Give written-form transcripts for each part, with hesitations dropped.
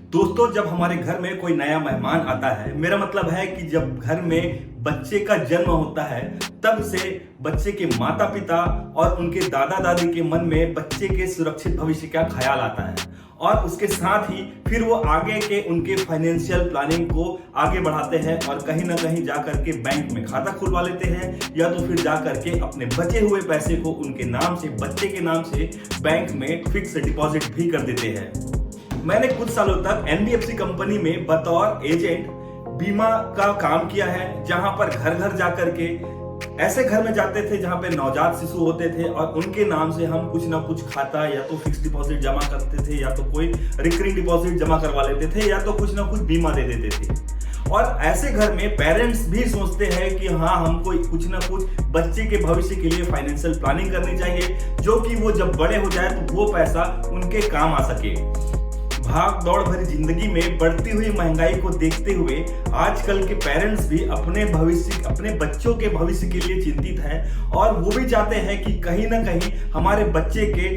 दोस्तों, जब हमारे घर में कोई नया मेहमान आता है, मेरा मतलब है कि जब घर में बच्चे का जन्म होता है, तब से बच्चे के माता पिता और उनके दादा दादी के मन में बच्चे के सुरक्षित भविष्य का ख्याल आता है और उसके साथ ही फिर वो आगे के उनके फाइनेंशियल प्लानिंग को आगे बढ़ाते हैं और कहीं ना कहीं जाकर के बैंक में खाता खुलवा लेते हैं या तो फिर जाकर के अपने बचे हुए पैसे को उनके नाम से, बच्चे के नाम से बैंक में फिक्स डिपॉजिट भी कर देते हैं। मैंने कुछ सालों तक एनबीएफसी कंपनी में बतौर एजेंट बीमा का काम किया है, जहां पर घर घर जाकर के ऐसे घर में जाते थे जहां पे नवजात शिशु होते थे और उनके नाम से हम कुछ ना कुछ खाता या तो फिक्स डिपॉजिट जमा करते थे या तो कोई रिकरिंग डिपॉजिट जमा करवा लेते थे या तो कुछ ना कुछ बीमा दे देते थे। और ऐसे घर में पेरेंट्स भी सोचते हैं कि हाँ, हमको कुछ ना कुछ बच्चे के भविष्य के लिए फाइनेंशियल प्लानिंग करनी चाहिए, जो कि वो जब बड़े हो जाए तो वो पैसा उनके काम आ सके। भाग दौड़ भरी जिंदगी में बढ़ती हुई महंगाई को देखते हुए आजकल के पेरेंट्स भी अपने बच्चों के भविष्य के लिए चिंतित है और वो भी चाहते हैं कि कहीं ना कहीं हमारे बच्चे के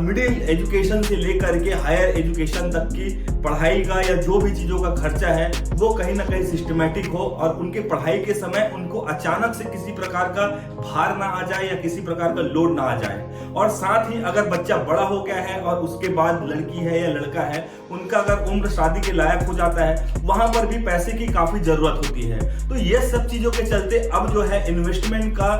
मिडिल एजुकेशन से लेकर के हायर एजुकेशन तक की पढ़ाई का या जो भी चीजों का खर्चा है वो कहीं ना कहीं सिस्टमेटिक हो और उनके पढ़ाई के समय उनको अचानक से किसी प्रकार का भार ना आ जाए या किसी प्रकार का लोड ना आ जाए। और साथ ही अगर बच्चा बड़ा हो गया है और उसके बाद लड़की है या लड़का है, उनका अगर उम्र शादी के लायक हो जाता है, वहां पर भी पैसे की काफी जरूरत होती है। तो ये सब चीजों के चलते अब जो है इन्वेस्टमेंट का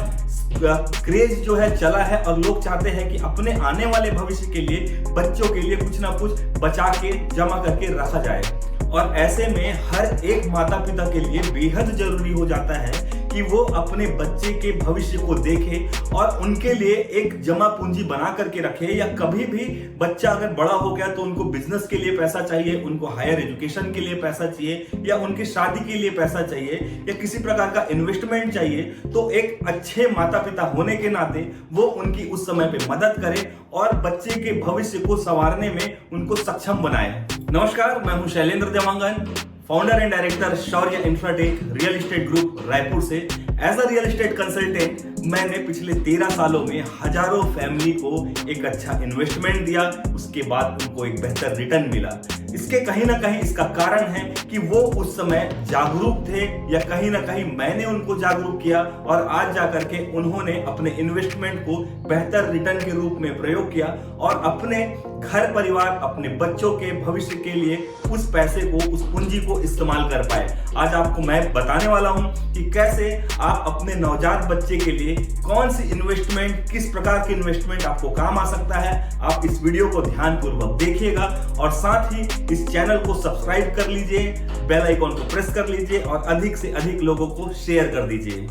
क्रेज जो है चला है और लोग चाहते हैं कि अपने आने वाले भविष्य के लिए बच्चों के लिए कुछ ना कुछ बचा के जमा करके रखा जाए। और ऐसे में हर एक माता पिता के लिए बेहद जरूरी हो जाता है कि वो अपने बच्चे के भविष्य को देखे और उनके लिए एक जमा पूंजी बना करके रखे, या कभी भी बच्चा अगर बड़ा हो गया तो उनको बिजनेस के लिए पैसा चाहिए, उनको हायर एजुकेशन के लिए पैसा चाहिए या उनकी शादी के लिए पैसा चाहिए या किसी प्रकार का इन्वेस्टमेंट चाहिए, तो एक अच्छे माता पिता होने के नाते वो उनकी उस समय पे मदद करे और बच्चे के भविष्य को संवारने में उनको सक्षम बनाए। नमस्कार, मैं हूं Shailendra Dewangan, founder and director Shaurya Infratech real estate group Raipur से। As a real estate consultant मैंने पिछले 13 सालों में हजारों फैमिली को एक अच्छा इन्वेस्टमेंट दिया, उसके बाद उनको एक बेहतर रिटर्न मिला। इसके कहीं ना कहीं इसका कारण है कि वो उस समय जागरूक थे या कहीं ना कहीं मैंने उनको जागरूक किया और आज जाकर के उन्होंने अपने इन्वेस्टमेंट को बेहतर रिटर्न के रूप में प्रयोग किया और अपने घर परिवार, अपने बच्चों के भविष्य के लिए उस पैसे को, उस पूंजी को इस्तेमाल कर पाए। आज आपको मैं बताने वाला हूं कि कैसे आप अपने नवजात बच्चे के लिए कौन सी इन्वेस्टमेंट, किस प्रकार की इन्वेस्टमेंट आपको काम आ सकता है। आप इस वीडियो को ध्यानपूर्वक देखिएगा और साथ ही इस चैनल को सब्सक्राइब कर लीजिए, बेल आइकॉन को प्रेस कर लीजिए और अधिक से अधिक लोगों को शेयर कर दीजिए।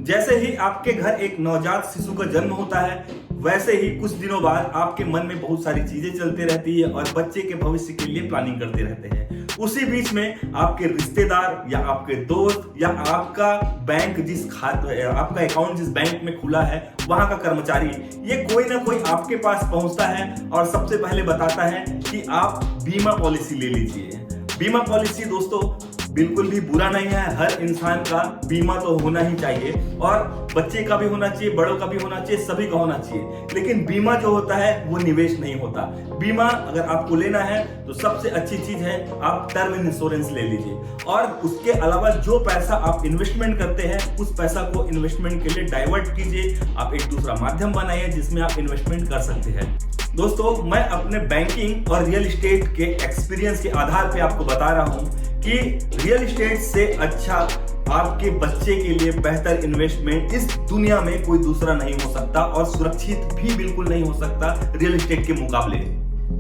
जैसे ही आपके घर एक नवजात शिशु का जन्म होता है, वैसे ही कुछ दिनों बाद आपके मन में बहुत सारी चीजें चलती रहती है और बच्चे के भविष्य के लिए प्लानिंग करते रहते हैं। उसी बीच में आपके रिश्तेदार या आपके दोस्त या आपका बैंक आपका अकाउंट जिस बैंक में खुला है वहां का कर्मचारी, ये कोई ना कोई आपके पास पहुंचता है और सबसे पहले बताता है कि आप बीमा पॉलिसी ले लीजिए। बीमा पॉलिसी दोस्तों बिल्कुल भी बुरा नहीं है, हर इंसान का बीमा तो होना ही चाहिए और बच्चे का भी होना चाहिए, बड़ों का भी होना चाहिए, सभी का होना चाहिए। लेकिन बीमा जो होता है वो निवेश नहीं होता। बीमा अगर आपको लेना है तो सबसे अच्छी चीज है आप टर्म इंश्योरेंस ले लीजिए और उसके अलावा जो पैसा आप इन्वेस्टमेंट करते हैं उस पैसा को इन्वेस्टमेंट के लिए डाइवर्ट कीजिए। आप एक दूसरा माध्यम बनाइए जिसमें आप इन्वेस्टमेंट कर सकते हैं। दोस्तों, मैं अपने बैंकिंग और रियल एस्टेट के एक्सपीरियंस के आधार पे आपको बता रहा हूं कि रियल एस्टेट से अच्छा आपके बच्चे के लिए बेहतर इन्वेस्टमेंट इस दुनिया में कोई दूसरा नहीं हो सकता और सुरक्षित भी बिल्कुल नहीं हो सकता रियल एस्टेट के मुकाबले,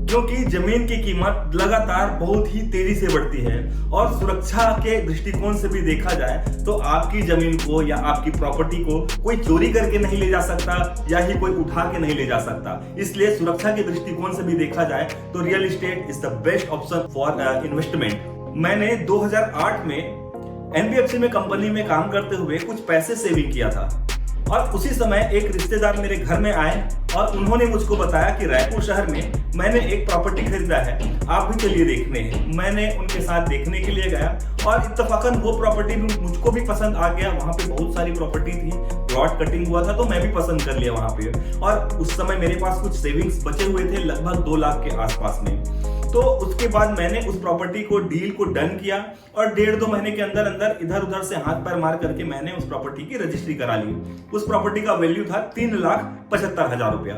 क्योंकि जमीन की कीमत लगातार बहुत ही तेजी से बढ़ती है और सुरक्षा के दृष्टिकोण से भी देखा जाए तो आपकी जमीन को या आपकी प्रॉपर्टी को कोई चोरी करके नहीं ले जा सकता या ही कोई उठा के नहीं ले जा सकता। इसलिए सुरक्षा के दृष्टिकोण से भी देखा जाए तो real estate is the best option for investment. मैंने 2008 में एनबीएफसी में कंपनी में काम करते हुए कुछ पैसे सेविंग किया था और उसी समय एक रिश्तेदार मेरे घर में आए और उन्होंने मुझको बताया कि रायपुर शहर में मैंने एक प्रॉपर्टी खरीदा है, आप भी चलिए देखने। मैंने उनके साथ देखने के लिए गया और इत्तफाकन वो प्रॉपर्टी भी मुझको भी पसंद आ गया। वहां पे बहुत सारी प्रॉपर्टी थी, प्लॉट कटिंग हुआ था तो मैं भी पसंद कर लिया वहां पे। और उस समय मेरे पास कुछ सेविंग्स बचे हुए थे, लगभग 2 लाख के आसपास में। तो उसके बाद मैंने उस प्रॉपर्टी को डील को डन किया और 1.5-2 महीने के अंदर अंदर इधर उधर से हाथ पैर मार करके मैंने उस प्रॉपर्टी की रजिस्ट्री करा ली। उस प्रॉपर्टी का वैल्यू था 3,75,000 रुपया।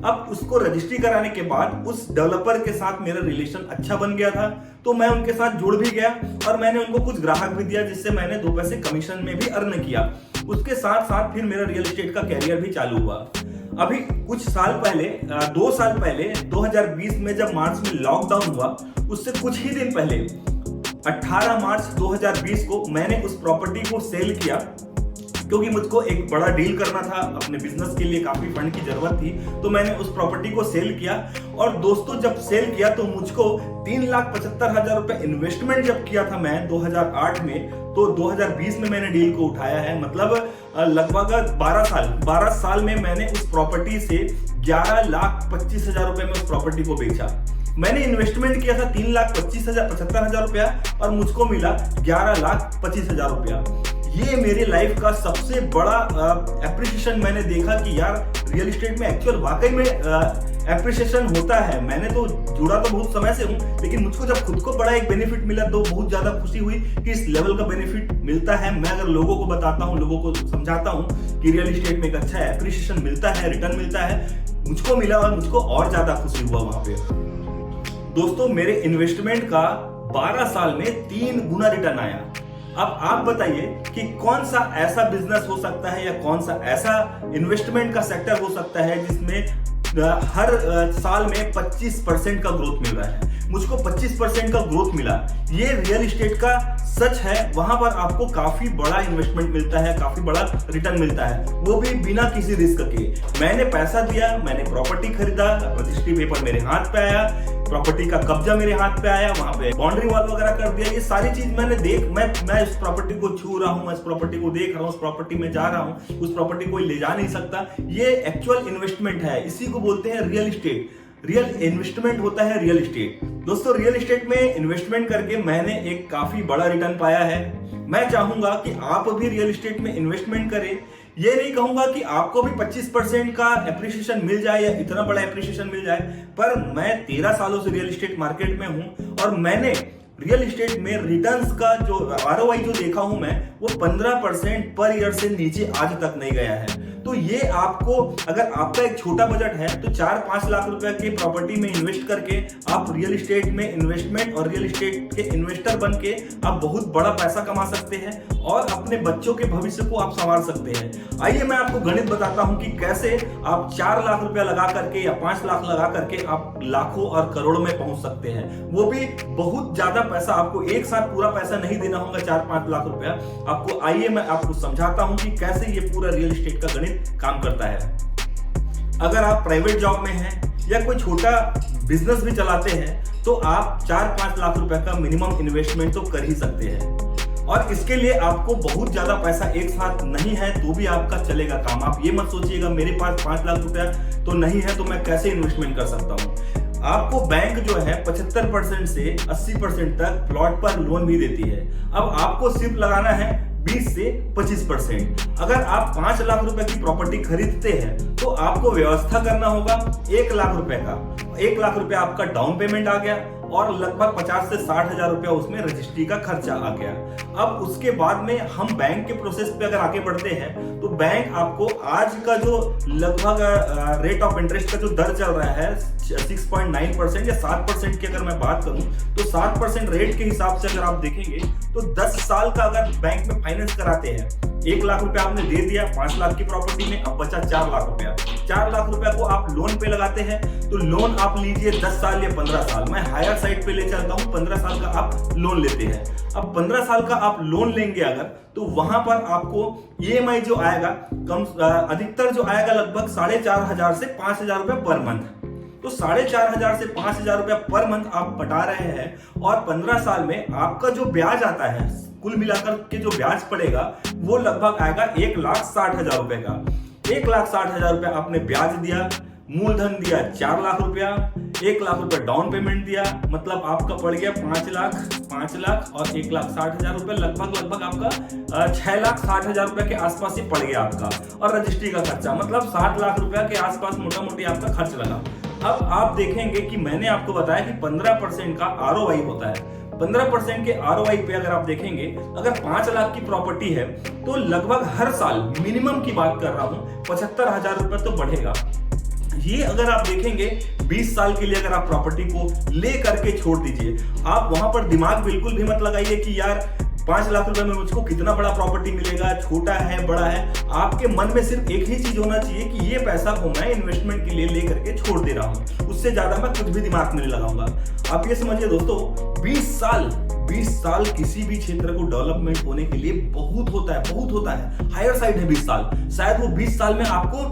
अब उसको रजिस्ट्री कराने के बाद उस डेवलपर के साथ मेरा रिलेशन अच्छा बन गया था, तो मैं उनके साथ जुड़ भी गया और मैंने उनको कुछ ग्राहक भी दिया, जिससे मैंने 2 पैसे कमीशन में भी अर्न किया। उसके साथ साथ फिर मेरा रियल एस्टेट का कैरियर भी चालू हुआ। अभी कुछ साल पहले 2 साल पहले 2020 में जब मार्च में लॉकडाउन हुआ, उससे कुछ ही दिन पहले 18 मार्च 2020 को मैंने उस प्रॉपर्टी को सेल किया, क्योंकि मुझको एक बड़ा डील करना था, अपने बिजनेस के लिए काफी फंड की जरूरत थी। तो मैंने उस प्रॉपर्टी को सेल किया और दोस्तों जब सेल किया तो मुझको 3,75,000 रुपए इन्वेस्टमेंट जब किया था मैं 2008 में, तो 2020 में मैंने डील को उठाया है। मतलब लगभग 12 साल में मैंने उस प्रॉपर्टी से 11,25,000 रुपए में उस प्रॉपर्टी को बेचा। मैंने इन्वेस्टमेंट किया था 3,75,000 रुपया और मुझको मिला 11,25,000 रुपया। ये मेरे लाइफ का सबसे बड़ा एप्रिसिएशन मैंने देखा कि यार रियल एस्टेट में एक्चुअल वाकई में एप्रिसिएशन होता है। मैंने तो जुड़ा तो बहुत समय से हूँ, लेकिन मुझको जब खुद को बड़ा एक बेनिफिट मिला तो बहुत ज्यादा खुशी हुई कि इस लेवल का बेनिफिट मिलता है। मैं अगर लोगों को बताता हूँ, लोगों को समझाता हूँ कि रियल एस्टेट में एक अच्छा एप्रिसिएशन मिलता है, रिटर्न मिलता है, मुझको मिला और मुझको और ज्यादा खुशी हुआ वहां पे। दोस्तों मेरे इन्वेस्टमेंट का 12 साल में 3 गुना रिटर्न आया। अब आप बताइए कि कौन सा ऐसा बिजनेस हो सकता है या कौन सा ऐसा इन्वेस्टमेंट का सेक्टर हो सकता है जिसमें हर साल में 25% का ग्रोथ मिल रहा है। मुझको 25% का ग्रोथ मिला। ये रियल एस्टेट का सच है। वहां पर आपको काफी बड़ा इन्वेस्टमेंट मिलता है, काफी बड़ा रिटर्न मिलता है, वो भी बिना किसी रिस्क के। मैंने पैसा दिया, मैंने प्रॉपर्टी खरीदा, रजिस्ट्री पेपर मेरे हाथ पे आया, प्रॉपर्टी का कब्जा मेरे हाथ पे आया, वहां पे बाउंड्री वॉल वगैरह कर दिया। ये सारी चीज मैंने मैं इस प्रॉपर्टी को छू रहा हूँ, इस प्रॉपर्टी को देख रहा हूँ, उस प्रॉपर्टी में जा रहा हूँ, उस प्रॉपर्टी कोई ले जा नहीं सकता। ये एक्चुअल इन्वेस्टमेंट है, इसी को बोलते हैं रियल एस्टेट। रियल इन्वेस्टमेंट होता है रियल एस्टेट। दोस्तों रियल एस्टेट में इन्वेस्टमेंट करके मैंने एक काफी बड़ा रिटर्न पाया है। मैं चाहूंगा कि आप भी रियल एस्टेट में इन्वेस्टमेंट करें। ये नहीं कहूंगा कि आपको भी 25% का एप्रिसिएशन मिल जाए या इतना बड़ा एप्रिसिएशन मिल जाए, पर मैं 13 सालों से रियल एस्टेट मार्केट में हूं और मैंने रियल एस्टेट में रिटर्न्स का जो ROI जो देखा हूं मैं, वो 15% पर ईयर से नीचे आज तक नहीं गया है। तो ये आपको, अगर आपका एक छोटा बजट है तो 4-5 लाख रुपए की प्रॉपर्टी में इन्वेस्ट करके आप रियल एस्टेट में इन्वेस्टमेंट और रियल एस्टेट के इन्वेस्टर बन के आप बहुत बड़ा पैसा कमा सकते हैं और अपने बच्चों के भविष्य को आप संवार सकते हैं। आइए मैं आपको गणित बताता हूं कि कैसे आप 4 लाख रुपया लगा करके या 5 लाख लगा करके आप लाखों और करोड़ों में पहुंच सकते हैं। वो भी बहुत ज्यादा पैसा, आपको एक साथ पूरा पैसा नहीं देना होगा 4-5 लाख रुपया आपको। आइए मैं आपको समझाता हूं कि कैसे ये पूरा रियल एस्टेट का गणित काम करता है। अगर आप प्राइवेट जॉब में हैं या कोई छोटा बिजनेस भी चलाते हैं तो आप 4-5 लाख रुपए का मिनिमम इन्वेस्टमेंट तो कर ही सकते हैं। और इसके लिए आपको बहुत ज्यादा पैसा एक साथ नहीं है तो भी आपका चलेगा काम। आप ये मत सोचिएगा मेरे पास 5 लाख रुपया तो नहीं है तो मैं कैसे इन्वेस्टमेंट कर सकता हूं। आपको बैंक जो है 75% से 80% तक प्लॉट पर लोन भी देती है। अब आपको सिर्फ लगाना है 20 से 25%। अगर आप 5 लाख रुपए की प्रॉपर्टी खरीदते हैं तो आपको व्यवस्था करना होगा 1 लाख रुपए का। 1 लाख रुपए आपका डाउन पेमेंट आ गया और लगभग 50 से 60 हजार रुपया उसमें रजिस्ट्री का खर्चा आ गया। अब उसके बाद में हम बैंक के प्रोसेस पे अगर आगे बढ़ते हैं तो बैंक आपको आज का जो लगभग रेट ऑफ इंटरेस्ट का जो दर चल रहा है 6.9% या 7% की अगर मैं बात करूं तो 7% रेट के हिसाब से अगर आप देखेंगे तो 10 साल का अगर बैंक में फाइनेंस कराते हैं, 1 लाख रुपया आपने दे दिया 5 लाख की प्रॉपर्टी में, अब बचा 4 लाख रुपया। 4 लाख रुपया को आप लोन पे लगाते हैं तो लोन आप लीजिए 10 साल या 15 साल। मैं हायर साइड पे ले चलता हूं, 15 साल का आप लोन लेते हैं। अब 15 साल का आप लोन लेंगे अगर, तो वहां पर आपको EMI जो आएगा कम अधिकतर जो आएगा लगभग 4,500 से 5,000 रुपए पर मंथ। तो 4,500 से 5,000 रुपया पर मंथ आप पटा रहे हैं और 15 साल में आपका जो ब्याज आता है, कुल मिलाकर के जो ब्याज पड़ेगा वो लगभग आएगा 1,60,000 रुपए का। 1,60,000 रुपया आपने ब्याज दिया, मूलधन दिया 4 लाख रुपया, 1 लाख रुपया डाउन पेमेंट दिया, मतलब आपका पड़ गया 5 लाख और 1,60,000 रुपये, लगभग आपका 6,60,000 रुपये के आसपास ही पड़ गया आपका। और रजिस्ट्री का खर्चा मतलब 60 लाख रुपया के आसपास मोटा मोटी आपका खर्च लगा। अब आप देखेंगे कि मैंने आपको बताया कि 15% का ROI होता है। 15% के ROI पे अगर आप देखेंगे, अगर 5 लाख की प्रॉपर्टी है तो लगभग हर साल मिनिमम की बात कर रहा हूं 75,000 रुपये तो बढ़ेगा। ये अगर आप देखेंगे 20 साल के लिए अगर आप प्रॉपर्टी को ले करके छोड़ दीजिए, आप वहां पर दिमाग बिल्कुल भी मत लगाइए कि यार 5 लाख रुपए में मुझको कितना बड़ा प्रॉपर्टी मिलेगा, छोटा है बड़ा है। आपके मन में सिर्फ एक ही चीज होना चाहिए कि ये पैसा को मैं इन्वेस्टमेंट के लिए ले करके छोड़ दे रहा हूं, उससे ज्यादा मैं कुछ भी दिमाग में नहीं लगाऊंगा। आप ये समझिए दोस्तों, 20 साल किसी भी क्षेत्र को डेवलपमेंट होने के लिए बहुत होता है। हायर साइड है 20 साल, शायद वो 20 साल में आपको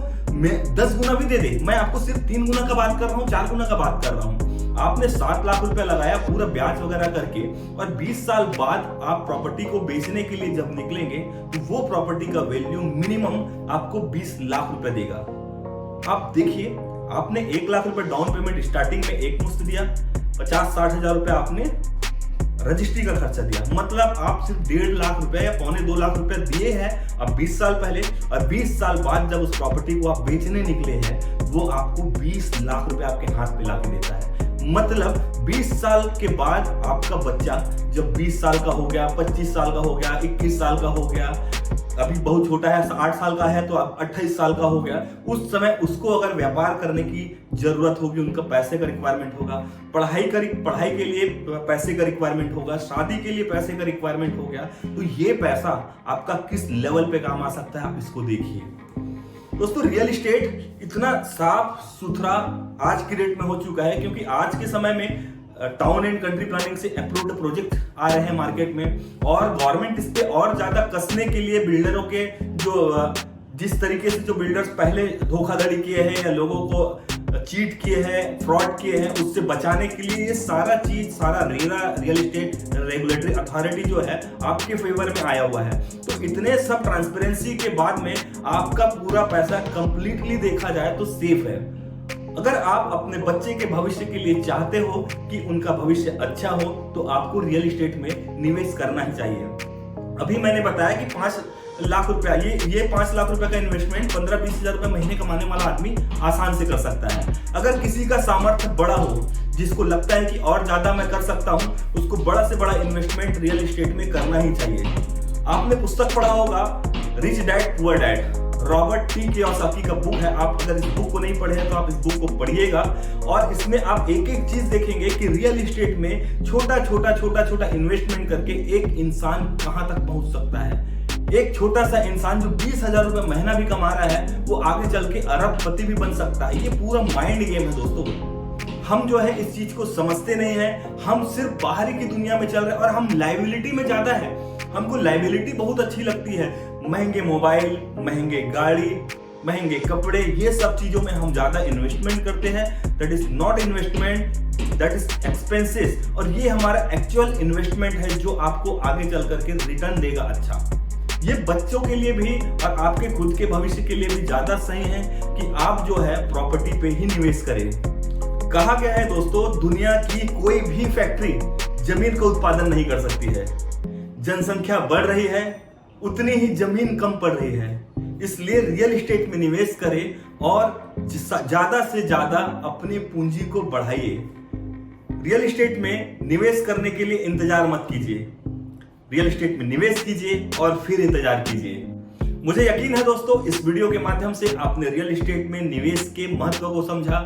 10 गुना भी दे दे। मैं आपको सिर्फ 3 गुना का बात कर रहा हूँ, 4 गुना का बात कर रहा हूँ। आपने 7 लाख रुपए लगाया पूरा ब्याज वगैरह करके, और 20 साल बाद आप प्रॉपर्टी को बेचने के लिए जब निकलेंगे तो वो प्रॉपर्टी का वैल्यू मिनिमम आपको 20 लाख रुपए देगा। आप देखिए, आपने 1 लाख रुपए डाउन पेमेंट स्टार्टिंग में एक मुश्त दिया, 50-60 हजार रुपए आपने रजिस्ट्री का खर्चा दिया, मतलब आप सिर्फ 1.5 लाख रुपए या 1.25-2 लाख रुपए दिए हैं अब 20 साल पहले, और 20 साल बाद जब उस प्रॉपर्टी को आप बेचने निकले हैं वो आपको 20 लाख रुपए आपके हाथ पे लाके देता है। मतलब 20 साल के बाद आपका बच्चा जब 20 साल का हो गया, 25 साल का हो गया, 21 साल का हो गया, अभी बहुत छोटा है 8 साल का है तो 28 साल का हो गया, उस समय उसको अगर व्यापार करने की जरूरत होगी, उनका पैसे का रिक्वायरमेंट होगा, पढ़ाई के लिए पैसे का रिक्वायरमेंट होगा, शादी के लिए पैसे का रिक्वायरमेंट हो गया, तो ये पैसा आपका किस लेवल पे काम आ सकता है आप इसको देखिए। दोस्तों, रियल इस्टेट इतना साफ सुथरा आज की डेट में हो चुका है क्योंकि आज के समय में टाउन एंड कंट्री प्लानिंग से अप्रूव्ड प्रोजेक्ट आ रहे हैं मार्केट में, और गवर्नमेंट इस पे और ज्यादा कसने के लिए बिल्डरों के जो जिस तरीके से जो बिल्डर्स पहले धोखाधड़ी किए हैं या लोगों को चीट किए हैं, फ्रॉड किए हैं, उससे बचाने के लिए ये सारा RERA real estate regulatory authority जो है आपके फेवर में आया हुआ है। तो इतने सब ट्रांसपेरेंसी के बाद में आपका पूरा पैसा कंप्लीटली देखा जाए तो सेफ है। अगर आप अपने बच्चे के भविष्य के लिए चाहते हो कि उनका भविष्य अच्छा हो तो आपको रियल इस्टेट में निवेश करना ही चाहिए। अभी मैंने बताया कि 5 लाख रुपया, ये 5 लाख रुपए का इन्वेस्टमेंट 15-20 हजार रुपए महीने कमाने वाला आदमी आसान से कर सकता है। अगर किसी का सामर्थ्य बड़ा हो, जिसको लगता है कि और ज्यादा मैं कर सकता हूं, उसको बड़ा से बड़ा इन्वेस्टमेंट रियल इस्टेट में करना ही चाहिए। आपने पुस्तक पढ़ा होगा rich dad poor dad, Robert T Kiyosaki का बुक है। आप अगर इस बुक को नहीं पढ़े हैं तो आप इस बुक को पढ़िएगा, और इसमें आप एक एक चीज देखेंगे कि रियल इस्टेट में छोटा इन्वेस्टमेंट करके एक इंसान कहां तक पहुंच सकता है। एक छोटा सा इंसान जो 20,000 रुपए महीना भी कमा रहा है वो आगे चल के अरबपति भी बन सकता है। ये पूरा माइंड गेम है दोस्तों। हम जो है इस चीज को समझते नहीं है, हम सिर्फ बाहरी की दुनिया में चल रहे हैं और हम लायबिलिटी में ज्यादा है। हमको लायबिलिटी बहुत अच्छी लगती है, महंगे मोबाइल, महंगे गाड़ी, महंगे कपड़े, ये सब चीजों में हम ज्यादा इन्वेस्टमेंट करते हैं। That is not investment, that is expenses, और ये हमारा एक्चुअल इन्वेस्टमेंट है जो आपको आगे चल करके रिटर्न देगा अच्छा। ये बच्चों के लिए भी और आपके खुद के भविष्य के लिए भी ज्यादा सही है कि आप जो है प्रॉपर्टी पे ही निवेश करें। कहा गया है दोस्तों, दुनिया की कोई भी फैक्ट्री जमीन का उत्पादन नहीं कर सकती है। जनसंख्या बढ़ रही है, उतनी ही जमीन कम पड़ रही है। इसलिए रियल एस्टेट में निवेश करें और ज्यादा से ज्यादा अपनी पूंजी को बढ़ाइए। रियल एस्टेट में निवेश करने के लिए इंतजार मत कीजिए, रियल एस्टेट में निवेश कीजिए और फिर इंतजार कीजिए। मुझे यकीन है दोस्तों, इस वीडियो के माध्यम से आपने रियल एस्टेट में निवेश के महत्व को समझा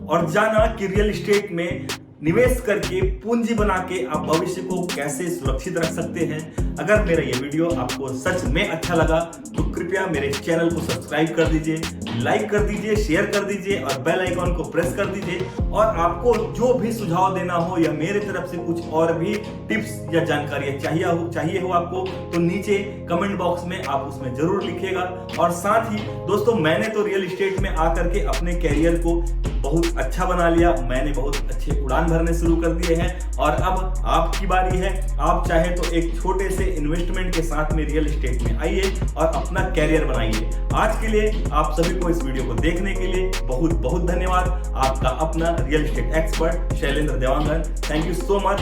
और जाना कि रियल एस्टेट में निवेश करके पूंजी बना के आप भविष्य को कैसे सुरक्षित रख सकते हैं। अगर मेरा ये वीडियो आपको सच में अच्छा लगा तो कृपया मेरे चैनल को सब्सक्राइब कर दीजिए, लाइक कर दीजिए, शेयर कर दीजिए और बेल आइकॉन को प्रेस कर दीजिए। और आपको जो भी सुझाव देना हो या मेरे तरफ से कुछ और भी टिप्स या जानकारी चाहिए हो आपको, तो नीचे कमेंट बॉक्स में आप उसमें जरूर लिखिएगा। और साथ ही दोस्तों, मैंने तो रियल एस्टेट में आकर के अपने कैरियर को बहुत अच्छा बना लिया, मैंने बहुत अच्छे उड़ान भरने शुरू कर दिए हैं और अब आपकी बारी है। आप चाहे तो एक छोटे से इन्वेस्टमेंट के साथ में रियल एस्टेट में आइए और अपना कैरियर बनाइए। आज के लिए आप सभी को इस वीडियो को देखने के लिए बहुत बहुत धन्यवाद। आपका अपना real estate expert Shailendra Dewangan. Thank you so much.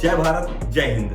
जय भारत, जय हिंद।